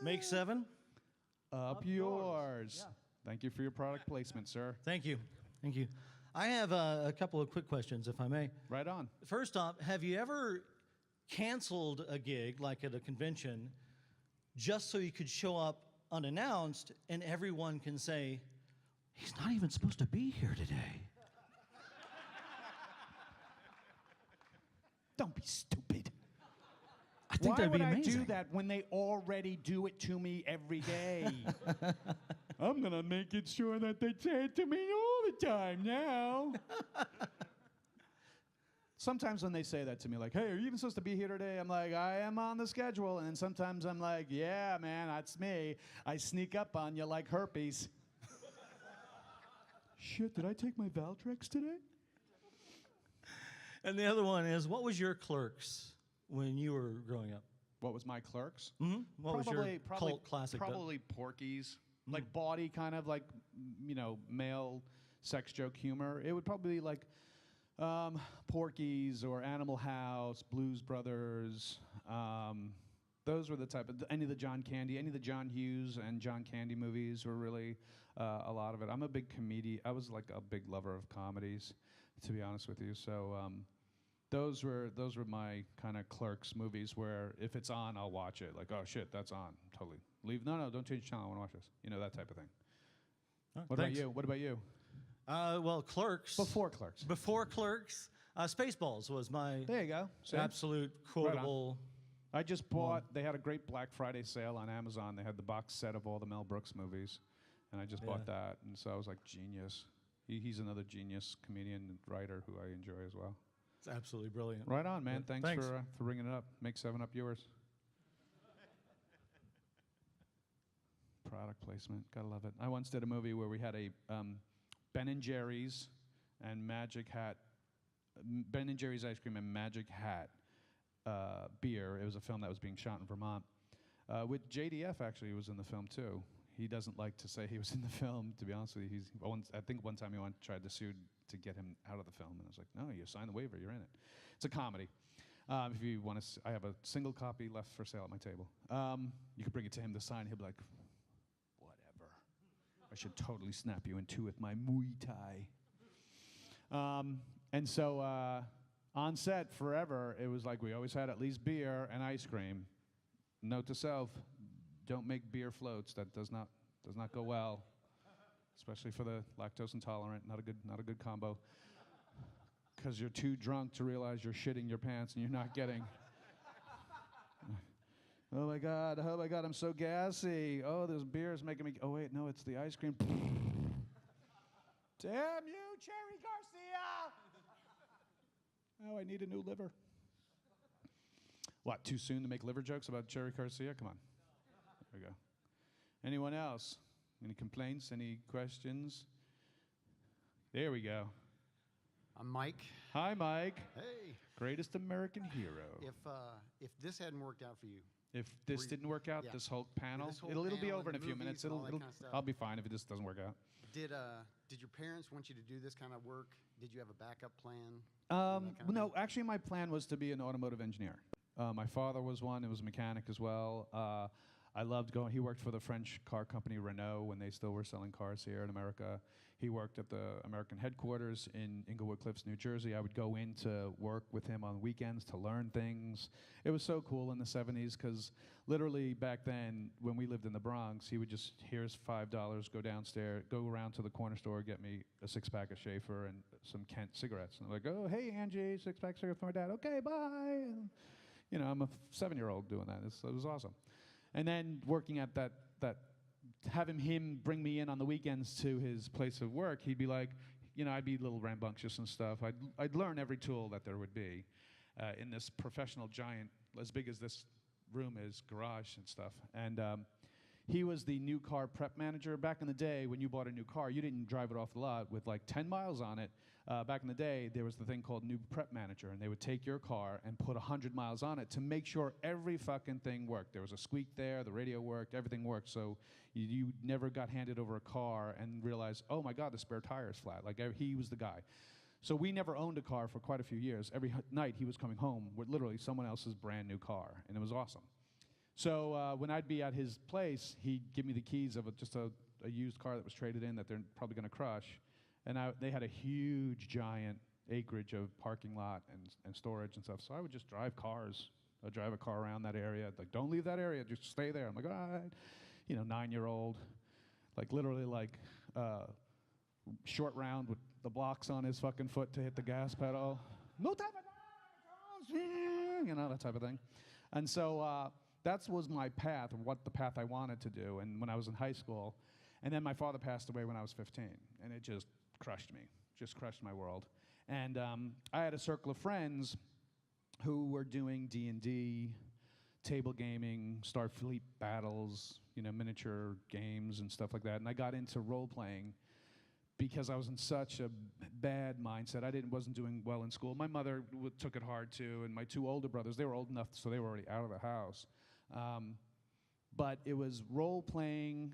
Make 7 up yours. Yeah. Thank you for your product placement, sir. Thank you. Thank you. I have a couple of quick questions, if I may. Right on. First off, have you ever canceled a gig, like at a convention, just so you could show up unannounced and everyone can say, he's not even supposed to be here today? Don't be stupid. I think that'd be amazing. Why would I do that when they already do it to me every day? I'm going to make it sure that they say it to me all the time now. Sometimes when they say that to me, like, hey, are you even supposed to be here today? I'm like, I am on the schedule. And then sometimes I'm like, yeah, man, that's me. I sneak up on you like herpes. Shit, did I take my Valtrex today? And the other one is, what was your Clerks when you were growing up? What was my Clerks? Mm-hmm. What was your cult classic? Probably Porky's. Mm-hmm. Like bawdy kind of like, male sex joke humor. It would probably be like Porky's or Animal House, Blues Brothers. Those were the type of, any of the John Candy, any of the John Hughes and John Candy movies were really a lot of it. I'm a big comedian. I was like a big lover of comedies, to be honest with you. So those were my kind of Clerks movies where if it's on, I'll watch it. Like, oh shit, that's on. Totally. Leave. No, don't change the channel. I want to watch this. That type of thing. What about you? What about you? Well, Clerks. Before Clerks. Before Clerks, Spaceballs was my there you go. absolute quotable. Right, I just bought, they had a great Black Friday sale on Amazon. They had the box set of all the Mel Brooks movies. And I just bought that. And so I was like, genius. He's another genius comedian and writer who I enjoy as well. It's absolutely brilliant. Right on, man. Yeah. Thanks. For bringing it up. Make 7 up yours. Product placement. Gotta love it. I once did a movie where we had a Ben & Jerry's and Magic Hat, Ben & Jerry's ice cream and Magic Hat beer. It was a film that was being shot in Vermont. With JDF, actually, was in the film, too. He doesn't like to say he was in the film, to be honest with you. I think one time he tried to sue to get him out of the film, and I was like, no, you signed the waiver, you're in it. It's a comedy. If you want to, I have a single copy left for sale at my table. You could bring it to him to sign. He'll be like, whatever. I should totally snap you in two with my Muay Thai. And so on set forever, it was like we always had at least beer and ice cream. Note to self, don't make beer floats. That does not go well, especially for the lactose intolerant. Not a good combo. Because you're too drunk to realize you're shitting your pants and you're not getting. Oh my God, I'm so gassy. Oh, this beer is making me. Oh wait, no, it's the ice cream. Damn you, Cherry Garcia! Oh, I need a new liver. What, too soon to make liver jokes about Cherry Garcia? Come on. There we go. Anyone else? Any complaints? Any questions? There we go. I'm Mike. Hi, Mike. Hey. Greatest American hero. If this hadn't worked out for you, If this didn't work out, yeah. this whole panel, This whole it'll be panel over in and a few movies minutes. and all It'll, that it'll, kind of stuff. I'll be fine if this doesn't work out. did your parents want you to do this kind of work? Did you have a backup plan? and that kind of No, thing? actually, my plan was to be an automotive engineer. My father was one. He was a mechanic as well. I loved going. He worked for the French car company Renault when they still were selling cars here in America. He worked at the American headquarters in Inglewood Cliffs, New Jersey. I would go in to work with him on weekends to learn things. It was so cool in the 70s because literally back then, when we lived in the Bronx, he would just, here's $5, go downstairs, go around to the corner store, get me a six-pack of Schaefer and some Kent cigarettes. And I'm like, oh, hey, Angie, six-pack cigarettes for my dad. Okay, bye. And, you know, I'm a 7-year-old doing that. It was awesome. And then working at that having him bring me in on the weekends to his place of work, he'd be like, you know, I'd be a little rambunctious and stuff. I'd learn every tool that there would be in this professional giant, as big as this room is, garage and stuff. And he was the new car prep manager. Back in the day, when you bought a new car, you didn't drive it off the lot with like 10 miles on it. Back in the day, there was the thing called new prep manager, and they would take your car and put 100 miles on it to make sure every fucking thing worked. There was a squeak there, the radio worked, everything worked. So you never got handed over a car and realized, oh my God, the spare tire is flat. Like he was the guy. So we never owned a car for quite a few years. Every night he was coming home with literally someone else's brand new car, and it was awesome. So when I'd be at his place, he'd give me the keys of just a used car that was traded in that they're probably going to crush. And they had a huge, giant acreage of parking lot and storage and stuff. So I would just drive cars. I'd drive a car around that area. Like, don't leave that area. Just stay there. I'm like, all right. You know, 9-year-old. Like, literally, like, short round with the blocks on his fucking foot to hit the gas pedal. No time for that. You know, that type of thing. And so that was my path, or what the path I wanted to do. And when I was in high school. And then my father passed away when I was 15. And it just crushed me, just crushed my world. And I had a circle of friends who were doing D&D, table gaming, Starfleet battles, you know, miniature games and stuff like that. And I got into role-playing because I was in such a bad mindset. I wasn't doing well in school. My mother took it hard, too, and my 2 older brothers, they were old enough, so they were already out of the house. But it was role-playing,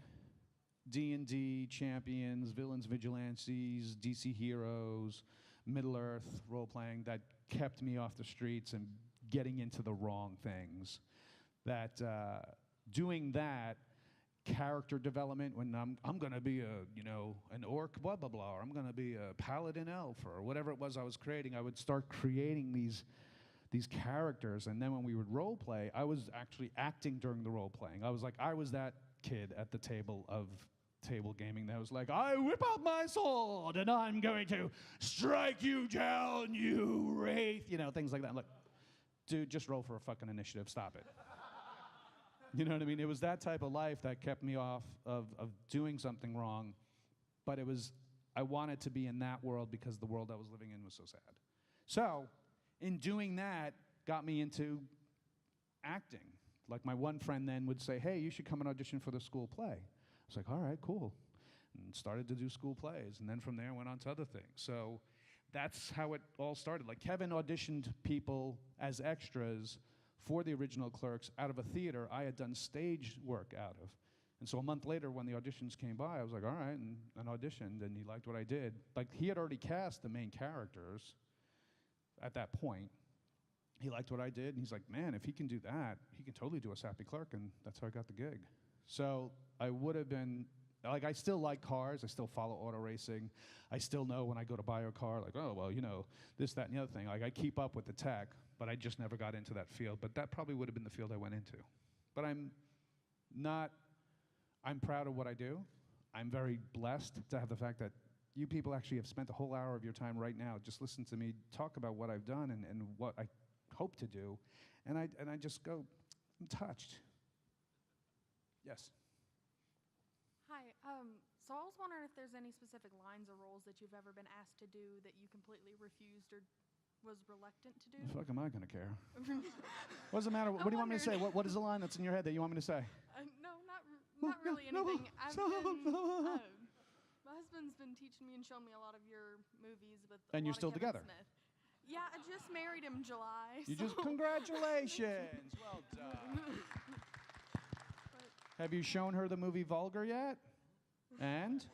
D&D, champions, villains, vigilantes, DC heroes, Middle-earth role-playing that kept me off the streets and getting into the wrong things. That doing that, character development, when I'm going to be an orc, blah, blah, blah, or I'm going to be a paladin elf, or whatever it was I was creating, I would start creating these characters. And then when we would role-play, I was actually acting during the role-playing. I was that kid at the table of table gaming that was like, I whip out my sword and I'm going to strike you down, you wraith, you know, things like that. I'm like, dude, just roll for a fucking initiative, stop it. You know what I mean? It was that type of life that kept me off of doing something wrong, but I wanted to be in that world because the world I was living in was so sad. So, in doing that, got me into acting. Like my one friend then would say, hey, you should come and audition for the school play. I was like, all right, cool. And started to do school plays. And then from there, went on to other things. So that's how it all started. Like Kevin auditioned people as extras for the original Clerks out of a theater I had done stage work out of. And so a month later, when the auditions came by, I was like, all right, and auditioned, and he liked what I did. Like, he had already cast the main characters at that point. He liked what I did, and he's like, man, if he can do that, he can totally do a sappy clerk, and that's how I got the gig. So I would have been, like, I still like cars. I still follow auto racing. I still know when I go to buy a car, like, oh, well, you know, this, that, and the other thing. Like, I keep up with the tech, but I just never got into that field. But that probably would have been the field I went into. But I'm proud of what I do. I'm very blessed to have the fact that you people actually have spent a whole hour of your time right now just listen to me talk about what I've done and what I hope to do. And I just go, I'm touched. Yes. Hi. So I was wondering if there's any specific lines or roles that you've ever been asked to do that you completely refused or was reluctant to do? The fuck am I going to care? What does it matter? What do you want me to say? What is the line that's in your head that you want me to say? No, not Not really no, anything. I've stop, been, stop. my husband's been teaching me and showing me a lot of your movies with And a you're lot still of Kevin together? Smith. Yeah, I just married him July. You so just, congratulations. Well done. Have you shown her the movie Vulgar yet? And?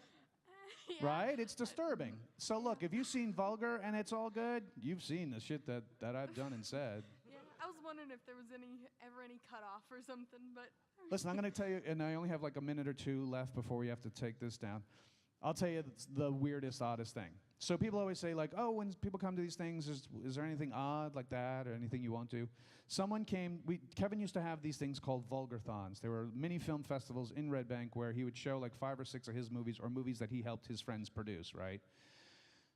Yeah. Right? It's disturbing. So look, if you've seen Vulgar and it's all good, you've seen the shit that I've done and said. Yeah, I was wondering if there was ever any cutoff or something, but Listen, I'm going to tell you, and I only have like a minute or two left before we have to take this down. I'll tell you the weirdest, oddest thing. So people always say like, oh, when people come to these things, is there anything odd like that or anything you won't do? Someone came, Kevin used to have these things called Vulgarthons. They were mini film festivals in Red Bank where he would show like 5 or 6 of his movies or movies that he helped his friends produce, right?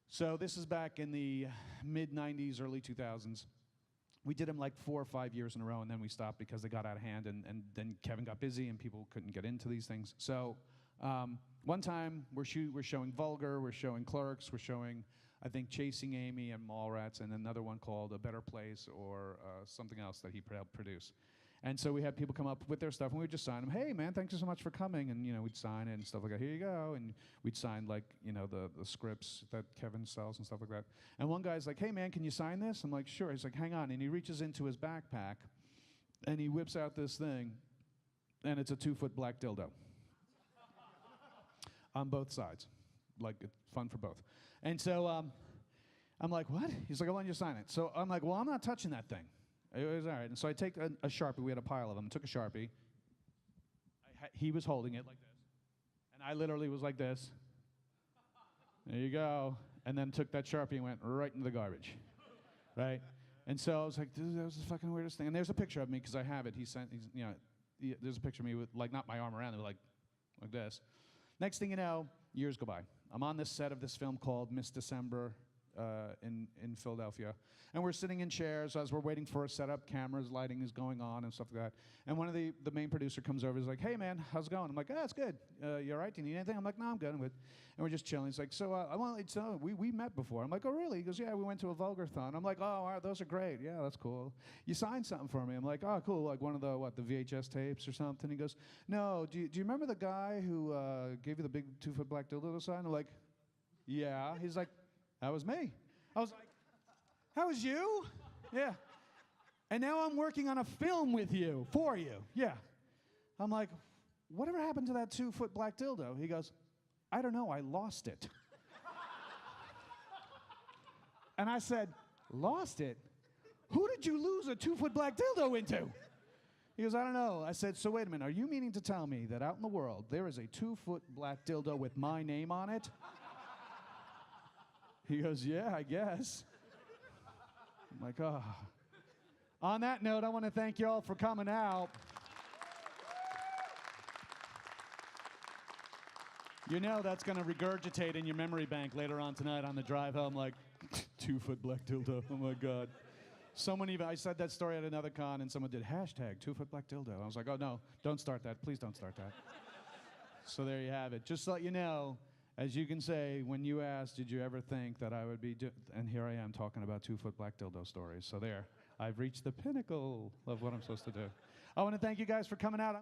So this is back in the mid-90s, early 2000s. We did them like 4 or 5 years in a row, and then we stopped because they got out of hand, and then Kevin got busy, and people couldn't get into these things. So one time, we're showing Vulgar, we're showing Clerks, we're showing, I think, Chasing Amy and Mallrats, and another one called A Better Place or something else that he helped produce. And so we had people come up with their stuff, and we would just sign them. Hey, man, thank you so much for coming. And, we'd sign it and stuff like that. Here you go. And we'd sign, like, the scripts that Kevin sells and stuff like that. And one guy's like, hey, man, can you sign this? I'm like, sure. He's like, hang on. And he reaches into his backpack, and he whips out this thing, and it's a 2-foot black dildo. On both sides. Like, it's fun for both. And so I'm like, what? He's like, I want you to sign it. So I'm like, well, I'm not touching that thing. It was all right. And so I take a Sharpie. We had a pile of them. I took a Sharpie. He was holding it like this. And I literally was like this. There you go. And then took that Sharpie and went right into the garbage. Right? And so I was like, dude, that was the fucking weirdest thing. And there's a picture of me because I have it. There's a picture of me with, like, not my arm around it, like this. Next thing you know, years go by. I'm on this set of this film called Miss December in Philadelphia. And we're sitting in chairs as we're waiting for a setup, cameras, lighting is going on and stuff like that. And one of the main producer comes over, he's like, hey man, how's it going? I'm like, it's good. You all right? Do you need anything? I'm like, no, I'm good, I'm good. And we're just chilling. He's like, so I want to let you know, we met before. I'm like, oh really? He goes, yeah, we went to a Vulgarthon. I'm like, oh, all right, those are great. Yeah, that's cool. You signed something for me. I'm like, oh, cool, like one of the VHS tapes or something? He goes, no, do you remember the guy who gave you the big 2-foot black dildo to sign? I'm like, yeah. He's like, that was me. I was like, that was you? Yeah. And now I'm working on a film with you, for you. Yeah. I'm like, whatever happened to that 2-foot black dildo? He goes, I don't know, I lost it. And I said, lost it? Who did you lose a 2-foot black dildo into? He goes, I don't know. I said, so wait a minute, are you meaning to tell me that out in the world there is a 2-foot black dildo with my name on it? He goes, yeah, I guess. I'm like, oh. On that note, I want to thank you all for coming out. You know that's going to regurgitate in your memory bank later on tonight on the drive home, like, 2-foot black dildo, oh my God. I said that story at another con, and someone did hashtag 2-foot black dildo. I was like, oh no, don't start that, please don't start that. So there you have it. Just to let you know, as you can say, when you asked, did you ever think that I would be, and here I am talking about 2-foot black dildo stories. So there, I've reached the pinnacle of what I'm supposed to do. I want to thank you guys for coming out.